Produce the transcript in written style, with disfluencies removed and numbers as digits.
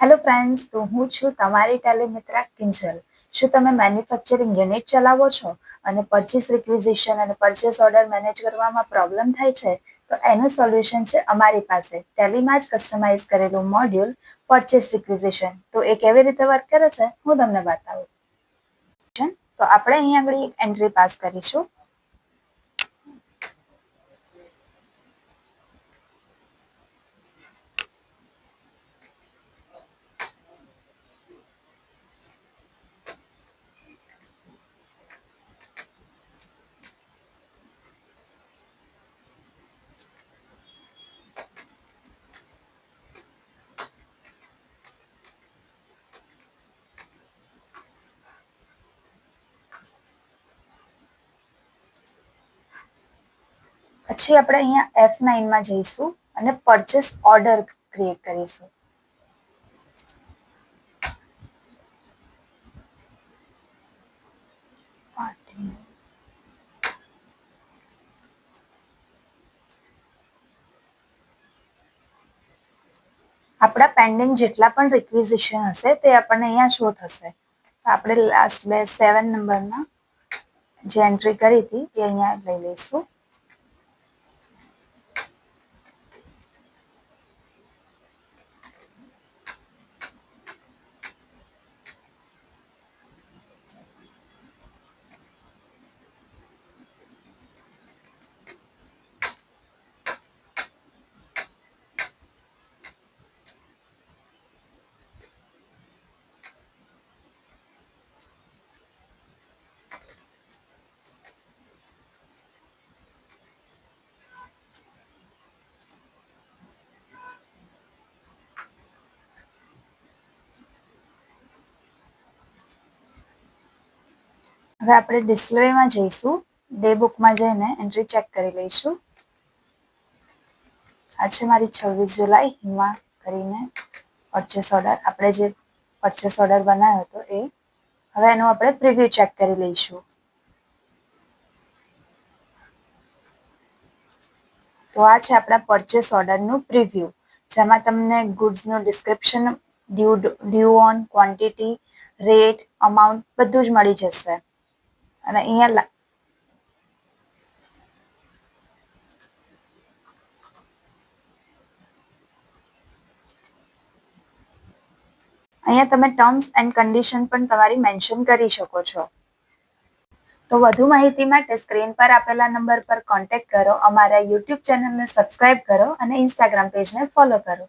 Hello friends, તો હું છું તમારી ટેલિમિત્રા કિંજલ. શું તમે મેન્યુફેક્ચરિંગ યુનિટ ચલાવો છો અને પરચેસ રિક્વિઝિશન અને પરચેસ ઓર્ડર મેનેજ કરવામાં પ્રોબ્લેમ થાય છે? તો એનું સોલ્યુશન છે અમારી પાસે ટેલીમાં જ કસ્ટમાઇઝ કરેલું મોડ્યુલ પરચેસ રિક્વિઝિશન. તો એ કેવી રીતે વર્ક કરે છે હું તમને બતાવું. તો આપણે અહીંયા આગળ એક એન્ટ્રી પાસ કરીશું. પછી આપણે અહીંયા F9 જઈશું અને પરચેસ ઓર્ડર ક્રિએટ કરીશું. આપણા પેન્ડિંગ જેટલા પણ રિક્વિઝિશન હશે તે આપણને અહીંયા શો થશે. તો આપણે લાસ્ટ 7 નંબરના જે એન્ટ્રી કરી હતી તે અહીંયા લઈ લઈશું. હવે આપણે ડિસ્પ્લેમાં જઈશું. ડે બુકમાં જઈને એન્ટ્રી ચેક કરી લઈશું. આ છે મારી 26 જુલાઈ હિમા કરીને પરચેસ ઓર્ડર. આપણે જે પરચેસ ઓર્ડર બનાવ્યો હતો એ. હવે એનું આપણે પ્રિવ્યુ ચેક કરી લઈશું. તો આ છે આપણા પરચેસ ઓર્ડરનું પ્રિવ્યુ, જેમાં તમને ગુડ્સનું description, due on, quantity, rate, amount બધું જ મળી જશે. અને અહીંયા તમે ટર્મ્સ એન્ડ કન્ડિશન પણ તમારી મેન્શન કરી શકો છો. તો વધુ માહિતી માટે સ્ક્રીન પર આપેલા નંબર પર કોન્ટેક્ટ કરો, અમારા યુટ્યુબ ચેનલને સબસ્ક્રાઇબ કરો અને ઇન્સ્ટાગ્રામ પેજને ફોલો કરો.